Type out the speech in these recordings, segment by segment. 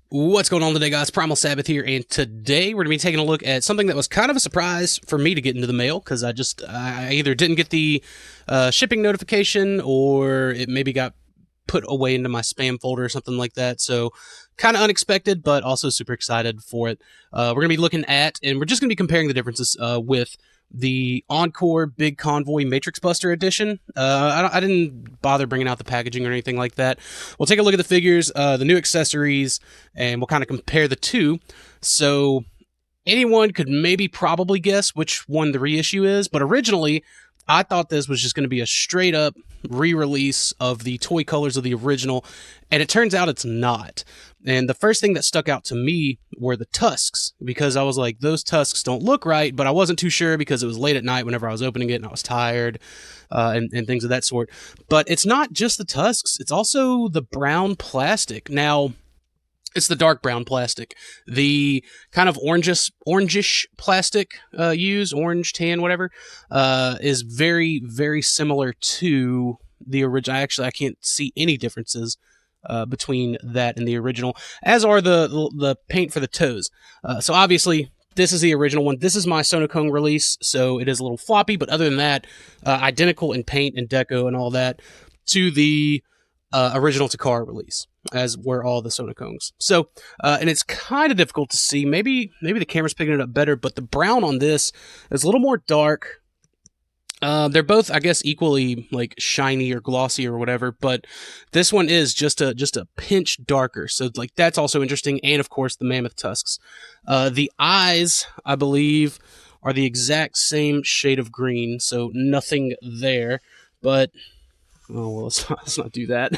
What's going on today, guys? Primal Sabbath here, and today we're going to be taking a look at something that was kind of a surprise for me to get into the mail, because I either didn't get the shipping notification, or it maybe got put away into my spam folder or something like that. So kind of unexpected, but also super excited for it. We're going to be looking at, and we're just going to be comparing the differences with the Encore Big Convoy Matrix Buster Edition. I didn't bother bringing out the packaging or anything like that. We'll take a look at the figures, the new accessories, and we'll kind of compare the two. So anyone could probably guess which one the reissue is, but originally I thought this was just going to be a straight up re-release of the toy colors of the original, and it turns out it's not. And the first thing that stuck out to me were the tusks, because I was like, those tusks don't look right, but I wasn't too sure because it was late at night whenever I was opening it and I was tired and things of that sort. But it's not just the tusks, it's also the brown plastic. Now, it's the dark brown plastic. The kind of orangish plastic used, orange, tan, whatever, is very, very similar to the original. Actually, I can't see any differences between that and the original, as are the paint for the toes. So obviously, this is the original one. This is my Sonokong release, so it is a little floppy, but other than that, identical in paint and deco and all that to the original Takara release, as were all the Sonokongs. So, and it's kind of difficult to see. Maybe the camera's picking it up better, but the brown on this is a little more dark. They're both, I guess, equally like shiny or glossy or whatever, but this one is just a pinch darker. So like that's also interesting. And of course the mammoth tusks. The eyes, I believe, are the exact same shade of green, so nothing there. But oh well, let's not do that.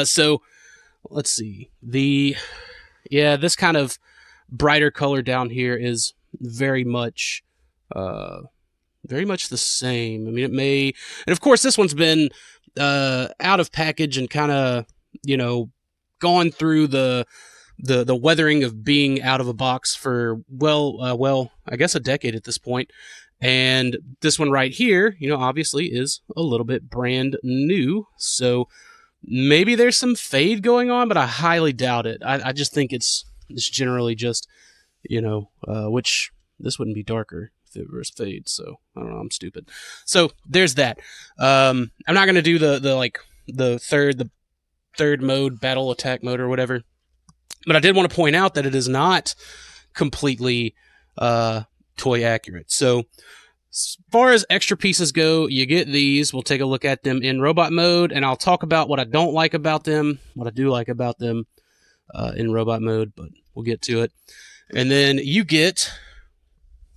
So let's see. This kind of brighter color down here is very much the same. I mean, it may, and of course this one's been out of package and kind of, gone through the weathering of being out of a box for I guess a decade at this point. And this one right here, obviously is a little bit brand new. So maybe there's some fade going on, but I highly doubt it. I just think it's generally just, which this wouldn't be darker if it was fade. So I don't know. I'm stupid. So there's that. I'm not going to do the third mode, battle attack mode or whatever. But I did want to point out that it is not completely toy accurate. So as far as extra pieces go, you get these. We'll take a look at them in robot mode, and I'll talk about what I don't like about them, what I do like about them in robot mode, but we'll get to it. And then you get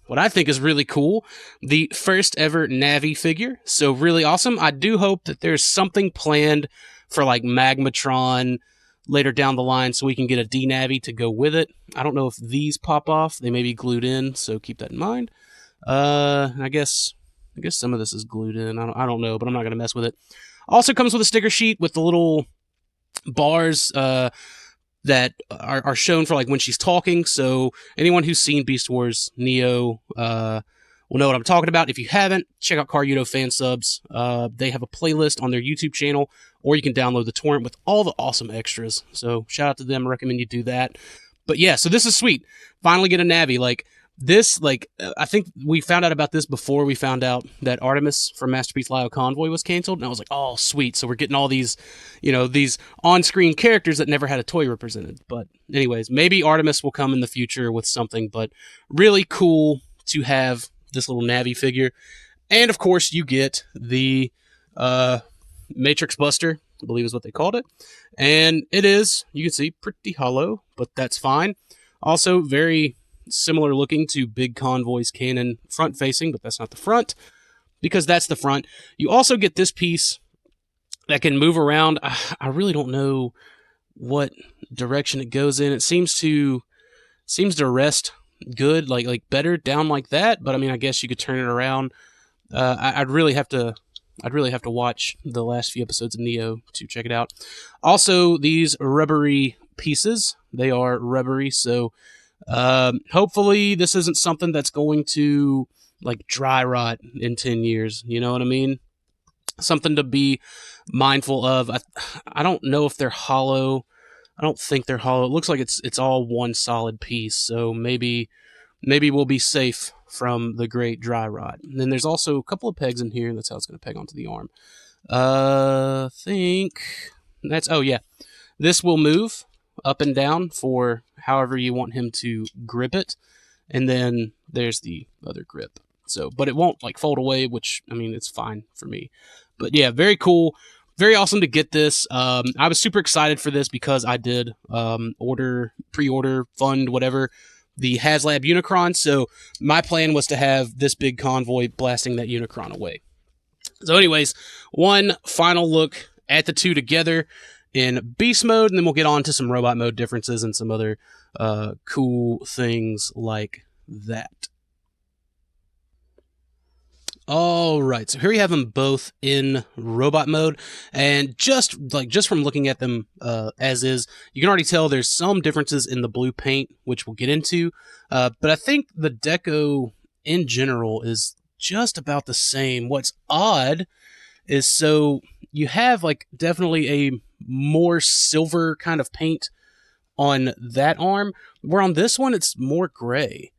what I think is really cool, the first ever Navi figure. So really awesome. I do hope that there's something planned for like Magmatron later down the line so we can get a D-Navi to go with it. I don't know if these pop off. They may be glued in, so keep that in mind. I guess some of this is glued in. I don't know, but I'm not going to mess with it. Also comes with a sticker sheet with the little bars that are shown for like when she's talking. So anyone who's seen Beast Wars Neo will know what I'm talking about. If you haven't, check out Karyudo fan subs. They have a playlist on their YouTube channel, or you can download the torrent with all the awesome extras. So shout out to them. I recommend you do that. But yeah, so this is sweet. Finally get a Navi. Like this, I think we found out about this before we found out that Artemis from Masterpiece Lio Convoy was canceled. And I was like, oh, sweet. So we're getting all these, these on-screen characters that never had a toy represented. But anyways, maybe Artemis will come in the future with something. But really cool to have this little Navi figure. And of course, you get the Matrix Buster, I believe is what they called it. And it is, you can see, pretty hollow, but that's fine. Also, very similar looking to Big Convoy's cannon front facing, but that's not the front, because that's the front. You also get this piece that can move around. I really don't know what direction it goes in. It seems to rest good, like better down like that, but I mean, I guess you could turn it around. I'd really have to watch the last few episodes of Neo to check it out. Also, these rubbery pieces, they are rubbery, so hopefully this isn't something that's going to like dry rot in 10 years. You know what I mean? Something to be mindful of. I don't know if they're hollow. I don't think they're hollow. It looks like it's all one solid piece, so maybe we'll be safe from the great dry rot. And then there's also a couple of pegs in here. That's how it's going to peg onto the arm. Think that's, oh yeah, this will move up and down for however you want him to grip it. And then there's the other grip. So, but it won't like fold away, which, I mean, it's fine for me. But yeah, very cool. Very awesome to get this. I was super excited for this because I did pre-order, fund, whatever, the HasLab Unicron. So my plan was to have this Big Convoy blasting that Unicron away. So anyways, one final look at the two together in beast mode, and then we'll get on to some robot mode differences and some other cool things like that. All right, so here you have them both in robot mode, and just from looking at them as is, you can already tell there's some differences in the blue paint, which we'll get into, but I think the deco in general is just about the same. What's odd is, so you have like definitely a more silver kind of paint on that arm, where on this one it's more gray,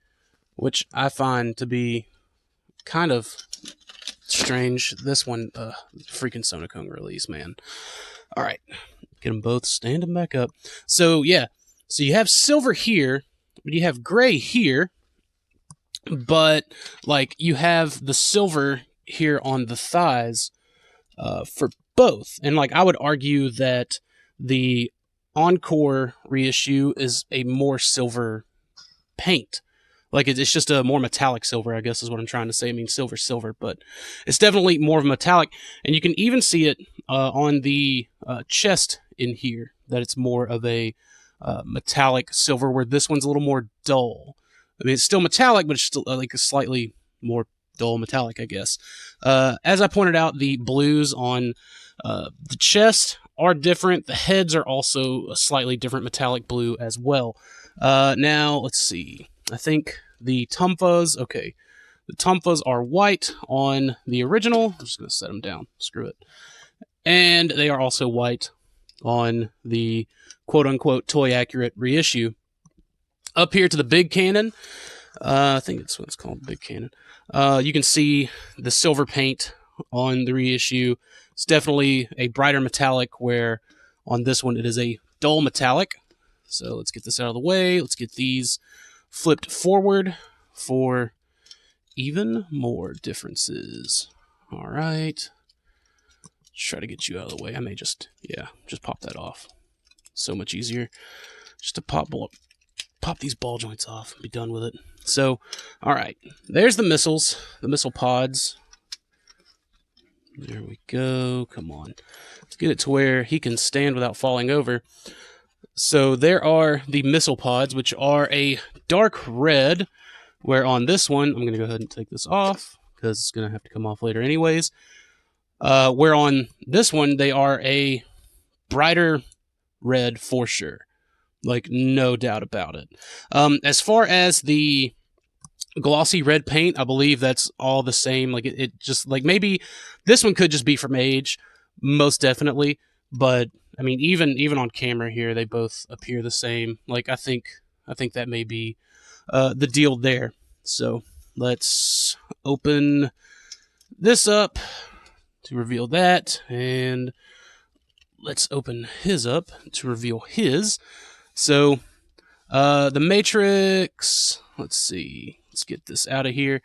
which I find to be kind of strange. This one, freaking Sonocone release, man. All right, get them both standing back up. So yeah, so you have silver here, but you have gray here, but like you have the silver here on the thighs for both. And like I would argue that the Encore reissue is a more silver paint. Like it's just a more metallic silver, I guess is what I'm trying to say. I mean, silver, but it's definitely more of a metallic. And you can even see it on the chest in here, that it's more of a metallic silver, where this one's a little more dull. I mean, it's still metallic, but it's still like a slightly more dull metallic, I guess. As I pointed out, the blues on the chest are different. The heads are also a slightly different metallic blue as well. Now, let's see. I think the tumfas, okay, the tumfas are white on the original. I'm just going to set them down. Screw it. And they are also white on the quote-unquote toy-accurate reissue. Up here to the big cannon, I think it's what it's called, big cannon. You can see the silver paint on the reissue. It's definitely a brighter metallic, where on this one it is a dull metallic. So let's get this out of the way. Let's get these flipped forward for even more differences. All right. Let's try to get you out of the way. I may just pop that off. So much easier just to pop these ball joints off and be done with it. So, all right. There's the missiles, the missile pods. There we go. Come on. Let's get it to where he can stand without falling over. So there are the missile pods, which are a dark red, where on this one, I'm going to go ahead and take this off because it's going to have to come off later anyways. Where on this one, they are a brighter red for sure. Like, no doubt about it. As far as the glossy red paint, I believe that's all the same. Like, it just, like, maybe this one could just be from age, most definitely. But I mean, even on camera here, they both appear the same. Like, I think that may be the deal there. So let's open this up to reveal that, and let's open his up to reveal his. So the Matrix, let's see, let's get this out of here.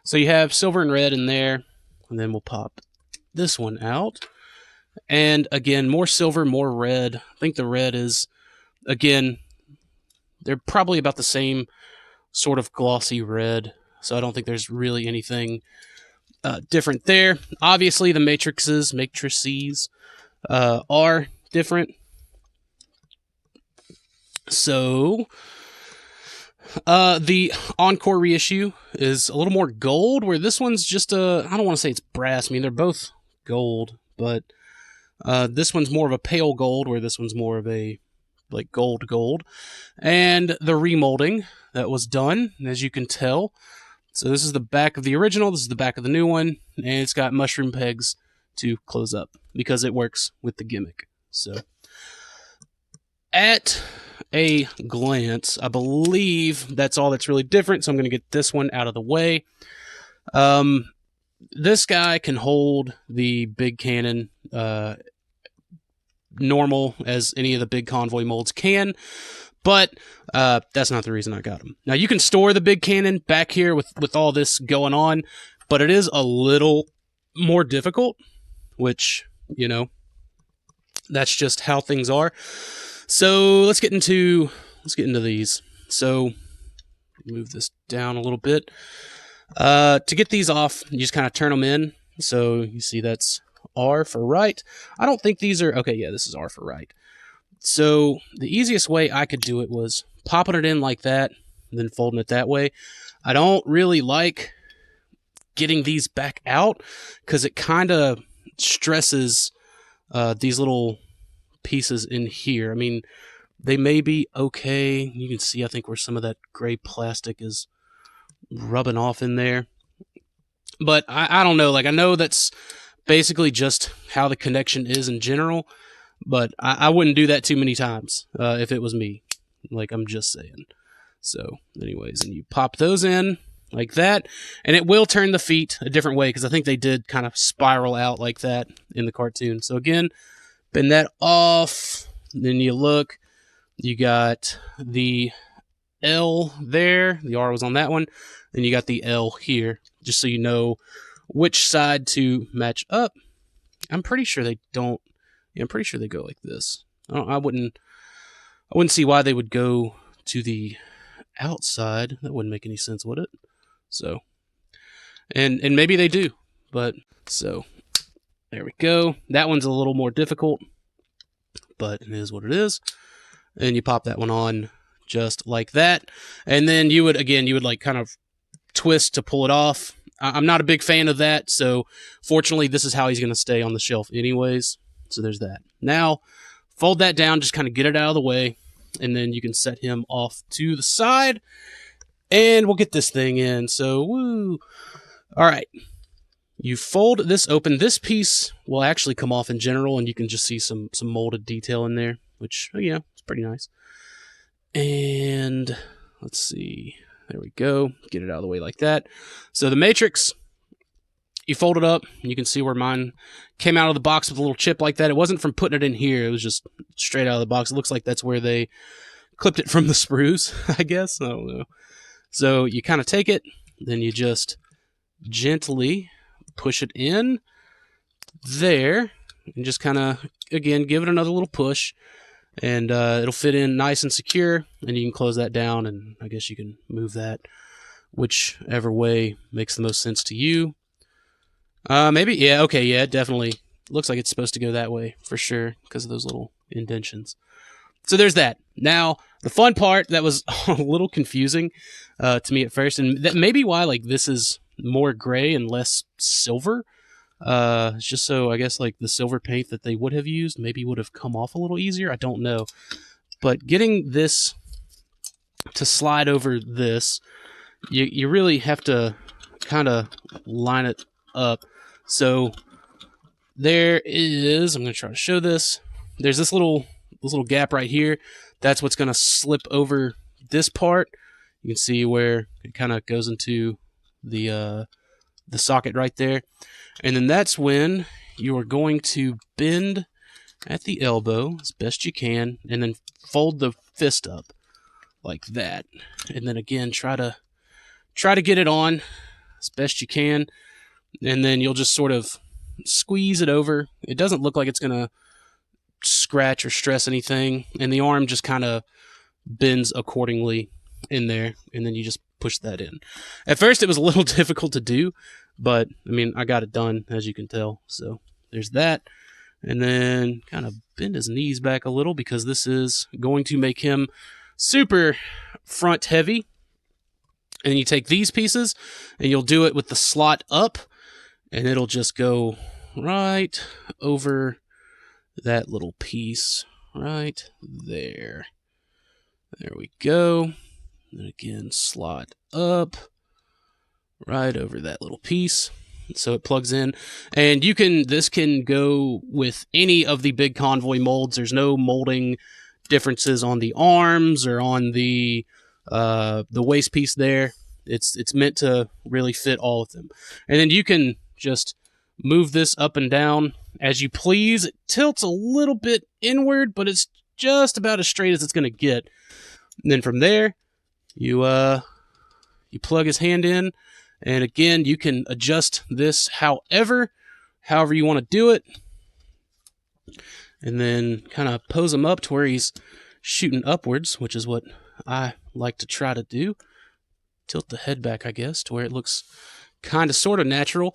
So you have silver and red in there, and then we'll pop this one out. And again, more silver, more red. I think the red is, again, they're probably about the same sort of glossy red. So I don't think there's really anything different there. Obviously, the matrices are different. So the Encore reissue is a little more gold, where this one's just I don't want to say it's brass. I mean, they're both gold, but this one's more of a pale gold, where this one's more of a like gold. And the remolding that was done, as you can tell. So this is the back of the original, this is the back of the new one, and it's got mushroom pegs to close up because it works with the gimmick. So at a glance, I believe that's all that's really different, so I'm going to get this one out of the way. This guy can hold the big cannon normal as any of the big convoy molds can, but that's not the reason I got him. Now, you can store the big cannon back here with all this going on, but it is a little more difficult, which, you know, that's just how things are. So let's get into these. So move this down a little bit. To get these off, you just kind of turn them in. So you see that's R for right. I don't think these are... Okay, yeah, this is R for right. So the easiest way I could do it was popping it in like that, and then folding it that way. I don't really like getting these back out because it kind of stresses these little pieces in here. I mean, they may be okay. You can see, I think, where some of that gray plastic is rubbing off in there. But I don't know. Like, I know that's basically just how the connection is in general, but I wouldn't do that too many times if it was me. Like, I'm just saying. So, anyways, and you pop those in like that, and it will turn the feet a different way, because I think they did kind of spiral out like that in the cartoon. So again, bend that off, then you look, you got the L there, the R was on that one, then you got the L here, just so you know which side to match up. I'm pretty sure they don't, yeah, I'm pretty sure they go like this. I wouldn't see why they would go to the outside. That wouldn't make any sense, would it? So, and maybe they do, but so there we go. That one's a little more difficult, but it is what it is. And you pop that one on just like that, and then you would like kind of twist to pull it off. I'm not a big fan of that, so fortunately this is how he's going to stay on the shelf anyways. So there's that. Now fold that down, just kind of get it out of the way, and then you can set him off to the side, and we'll get this thing in. So, woo. All right. You fold this open. This piece will actually come off in general, and you can just see some molded detail in there, which, yeah, it's pretty nice. And let's see. There we go. Get it out of the way like that. So the Matrix, you fold it up. You can see where mine came out of the box with a little chip like that. It wasn't from putting it in here. It was just straight out of the box. It looks like that's where they clipped it from the sprues, I guess. I don't know. So you kind of take it, then you just gently push it in there, and just kind of, again, give it another little push, and it'll fit in nice and secure, and you can close that down, and I guess you can move that whichever way makes the most sense to you. Maybe, yeah, okay, yeah, it definitely looks like it's supposed to go that way for sure because of those little indentions. So there's that. Now, the fun part that was a little confusing to me at first, and that may be why, like, this is more gray and less silver. It's just so, I guess, like, the silver paint that they would have used maybe would have come off a little easier. I don't know. But getting this to slide over this, you really have to kind of line it up. So there is, I'm going to try to show this. There's this little gap right here. That's what's going to slip over this part. You can see where it kind of goes into the socket right there. And then that's when you are going to bend at the elbow as best you can, and then fold the fist up like that. And then again, try to get it on as best you can. And then you'll just sort of squeeze it over. It doesn't look like it's going to scratch or stress anything, and the arm just kind of bends accordingly in there, and then you just push that in. At first it was a little difficult to do, but I mean, I got it done, as you can tell. So there's that. And then kind of bend his knees back a little, because this is going to make him super front heavy. And then you take these pieces and you'll do it with the slot up, and it'll just go right over that little piece right there. There we go. And again, slot up right over that little piece. So it plugs in, and this can go with any of the Big Convoy molds. There's no molding differences on the arms or on the waist piece there. It's meant to really fit all of them. And then you can just move this up and down as you please. It tilts a little bit inward, but it's just about as straight as it's going to get. And then from there, you plug his hand in, and again, you can adjust this however you want to do it. And then kind of pose him up to where he's shooting upwards, which is what I like to try to do. Tilt the head back, I guess, to where it looks kind of sort of natural.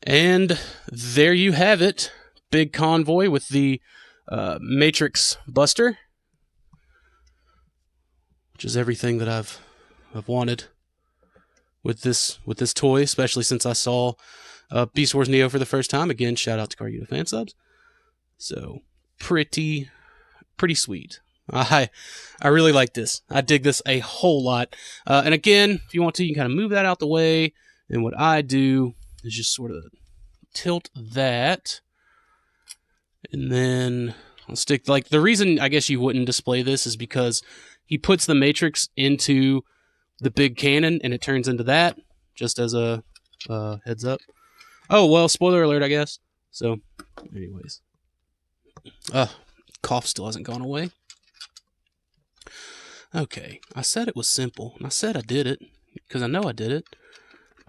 And there you have it. Big Convoy with the Matrix Buster, which is everything that I've wanted with this toy, especially since I saw Beast Wars Neo for the first time. Again, shout out to Carguda fan subs. So pretty sweet. I really like this. I dig this a whole lot. And again, if you want to, you can kind of move that out the way. And what I do is just sort of tilt that. And then I'll stick, like, the reason I guess you wouldn't display this is because he puts the Matrix into the big cannon and it turns into that, just as a heads up. Oh, well, spoiler alert, I guess. So, anyways. Cough still hasn't gone away. Okay, I said it was simple, and I said I did it, because I know I did it.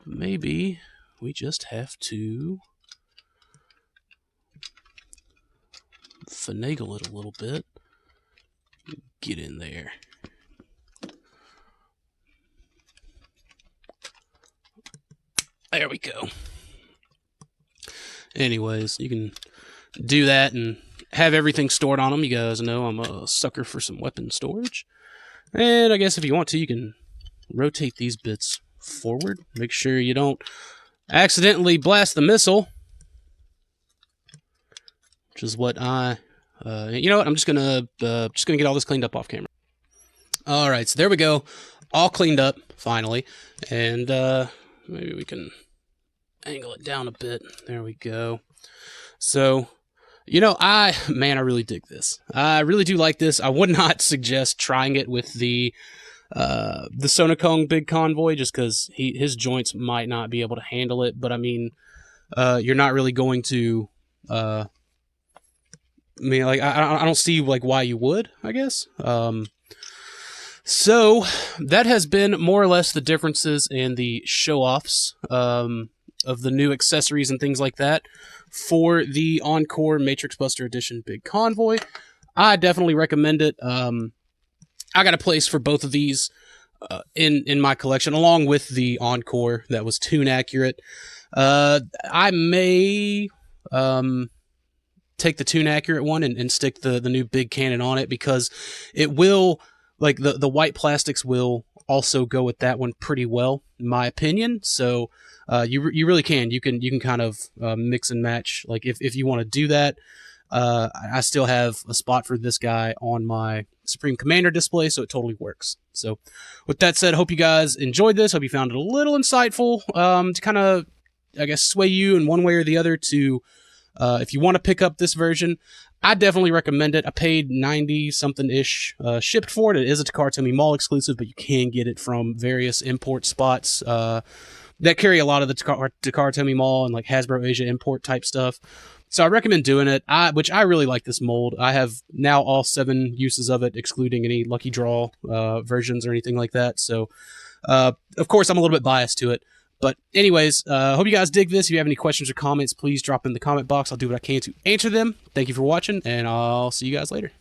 Maybe we just have to finagle it a little bit. Get in there. There we go. Anyways, you can do that and have everything stored on them. You guys know I'm a sucker for some weapon storage. And I guess if you want to, you can rotate these bits forward. Make sure you don't accidentally blast the missile. Which is what you know what? I'm just gonna get all this cleaned up off camera. All right, so there we go, all cleaned up finally, and maybe we can angle it down a bit. There we go. So, you know, I really dig this. I really do like this. I would not suggest trying it with the Sonokong Big Convoy, just because his joints might not be able to handle it. But I mean, you're not really going to. I mean, like, I don't see like why you would, I guess. So that has been more or less the differences and the show-offs of the new accessories and things like that for the Encore Matrix Buster Edition Big Convoy. I definitely recommend it. I got a place for both of these in my collection, along with the Encore that was toon accurate. I may take the toon accurate one and stick the new big cannon on it, because it will, like, the white plastics will also go with that one pretty well, in my opinion. So you really can. You can kind of mix and match. Like, if you want to do that, I still have a spot for this guy on my Supreme Commander display, so it totally works. So with that said, hope you guys enjoyed this. Hope you found it a little insightful to kind of, I guess, sway you in one way or the other to, if you want to pick up this version. I definitely recommend it. I paid 90-something-ish shipped for it. It is a Takara Mall exclusive, but you can get it from various import spots that carry a lot of the Takara Mall and like Hasbro Asia import type stuff. So I recommend doing it, which I really like this mold. I have now all 7 uses of it, excluding any lucky draw versions or anything like that. So, of course, I'm a little bit biased to it. But anyways, hope you guys dig this. If you have any questions or comments, please drop in the comment box. I'll do what I can to answer them. Thank you for watching, and I'll see you guys later.